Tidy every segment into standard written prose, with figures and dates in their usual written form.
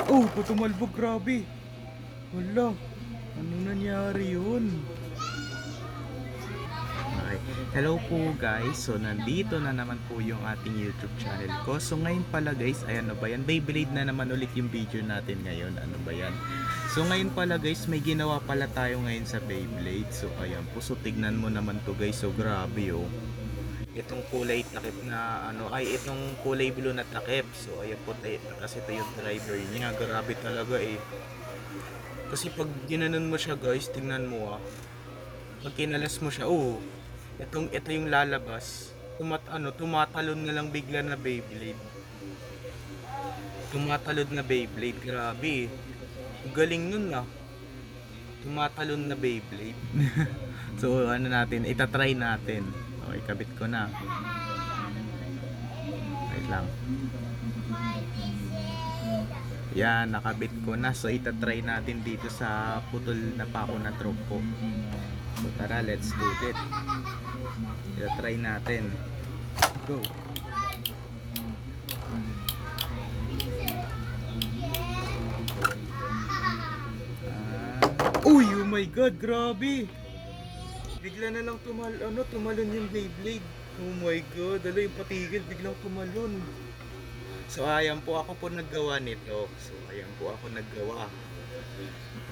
Oh, tumalbog, grabe. Wala. Ano nangyari yun? Okay. Hello po guys. So nandito na naman po yung ating YouTube channel ko. So ngayon pala guys, ayan, ano ba yan? Beyblade na naman ulit yung video natin ngayon. Ano ba yan? So ngayon pala guys, may ginawa pala tayo ngayon sa Beyblade. So ayan po. So tignan mo naman to guys. So grabe oh. Itong kulay takip na ano, ay itong kulay blue na takip. So ayan po tayo, kasi ito yung driver niya. Grabe talaga eh. Kasi pag ginanon mo siya guys, tingnan mo ah. Pag kinalas mo siya, oh, ito yung lalabas. Tumatalon na lang bigla na Beyblade. Tumatalon na Beyblade, grabe. Ang galing nun ah. Tumatalon na Beyblade. So ano natin, itatry natin. Okay, kabit ko na. Wait lang. Yan, nakabit ko na. So itatry natin dito sa putol na pako na tropo. So tara, let's do it. Itatry natin. Go. Uy, oh my god, grabe. Bigla na lang tumalon yung Beyblade. Oh my god, ala yung patigil, biglang tumalon. So ayan po, ako po naggawa nito. So ayan po ako naggawa.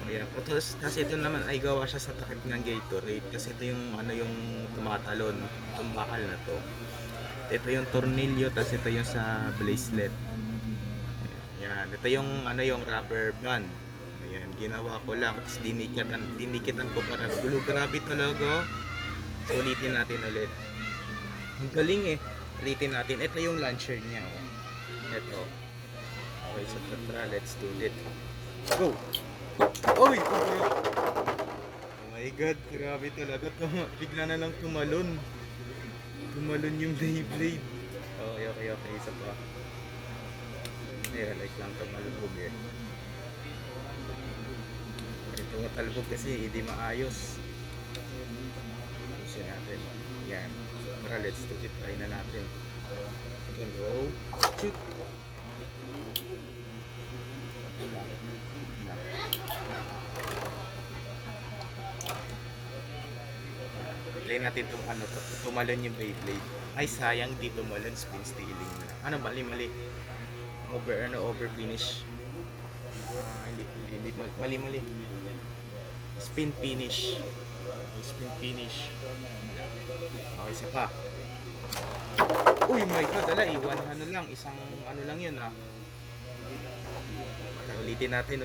Ayan po, tapos ito naman ay gawa siya sa takip ng Gatorade. Kasi ito yung yung tumatalon, itong bakal na to. Ito yung tornilyo, tapos ito yung sa bracelet. Ayan, ito yung yung rubber band. Ayan, ginawa ko lang, tapos dinikitan ko para gulo. Grabe talaga. So ulitin natin ulit. Ang galing eh. Ulitin natin. Ito yung launcher niya. Oh. Ito. Okay, so tara, let's do it. Go! Oy! Oh my god, grabe talaga. Bigla na lang tumalon. Tumalon yung Beyblade. Okay. Isa pa. Ayan, like lang tumalbog eh. Ito matalbog kasi hindi maayos. Ayusin natin. Yan. Tara, let's do it. Try na natin. Go. Shoot. Try natin itong tumalon yung Beyblade. Ay sayang, di tumalon, spin stealing na. Mali. Over finish. Hindi, mali. Spin finish. Okay, isa pa. Uy my god, ala, iwan isang lang yun ah. Ulitin natin,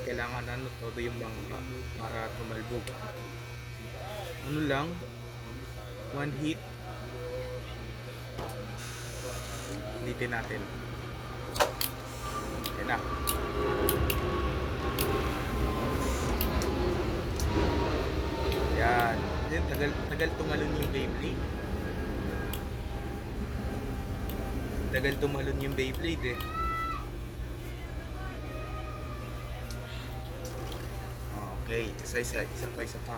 kailangan todo yung bangka para tumalbog. One hit. Ulitin natin. Yan na. Yan. Yan, tagal tumalon yung Beyblade. Tagal tumalon yung Beyblade eh. Okay, isa pa.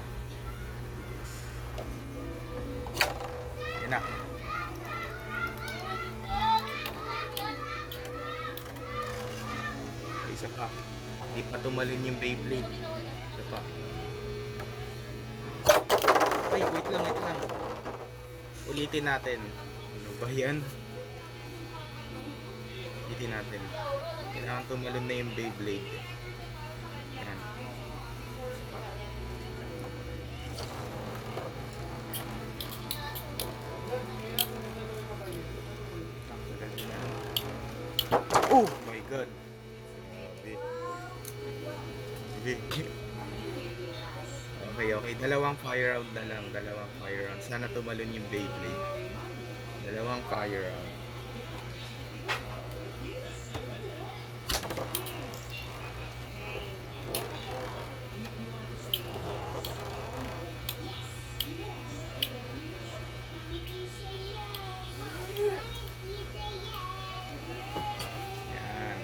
Yan na. Isa pa. Hindi pa tumalon yung Beyblade. Isa pa. Ay, wait lang. Ulitin natin. Ano ba yan? Ulitin natin. Kailangan tumalon na yung Beyblade. Yan. Oh my god. Sige. Okay. Dalawang fire round na lang. Sana tumalon yung Beyblade. Dalawang fire round. Yan.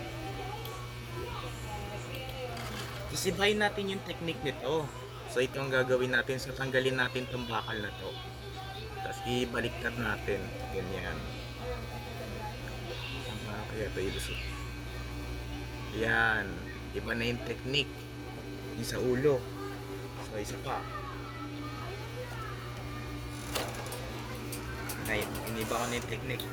Isibahin natin yung technique nito. So ito ang gagawin natin. So tanggalin natin itong bakal na to. Tapos ibaliktad natin. Ganyan. Kaya ito ilusot. Yan. Iba na yung technique. Yung sa ulo. So, isa pa. Iniba ko na yung technique.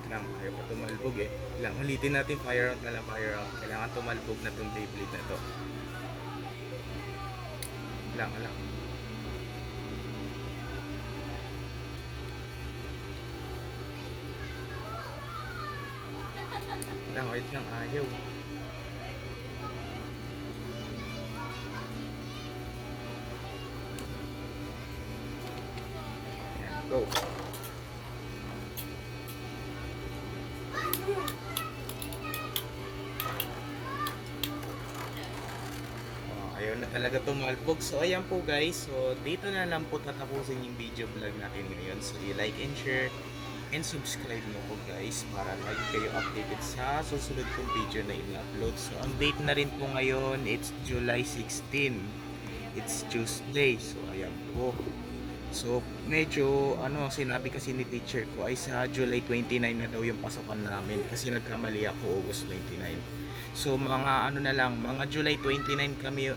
Lang, ayaw pa tumalbog eh. Lang, ulitin natin fire out na lang, fire out. Kailangan tumalbog na itong Beyblade na to. Lang. Lang, wait lang, ayaw. Yan, go. Ayaw na talaga tumalbog. So ayan po guys. So dito na lang po tatapusin yung video vlog natin ngayon. So i-like and share and subscribe mo po guys para lagi kayo updated sa susunod kong video na i-upload. So ang date na rin po ngayon, it's July 16. It's Tuesday. So ayan po. So medyo sinabi kasi ni teacher ko ay sa July 29 na daw yung pasukan namin kasi nagkamali ako August 29. So mga na lang, mga July 29 kami,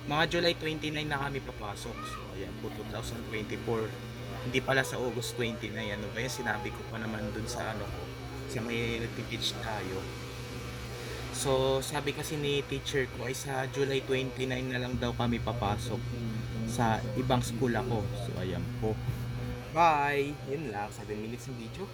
mga July 29 na kami papasok. So ayan po 2024. Hindi pala sa August 29. Ano ba yung sinabi ko pa naman dun sa ko, sa may nagti-teach tayo. So sabi kasi ni teacher ko ay sa July 29 na lang daw kami papasok. Sa ibang school ako. So ayan po. Bye! Yun lang, 7 minutes ng video.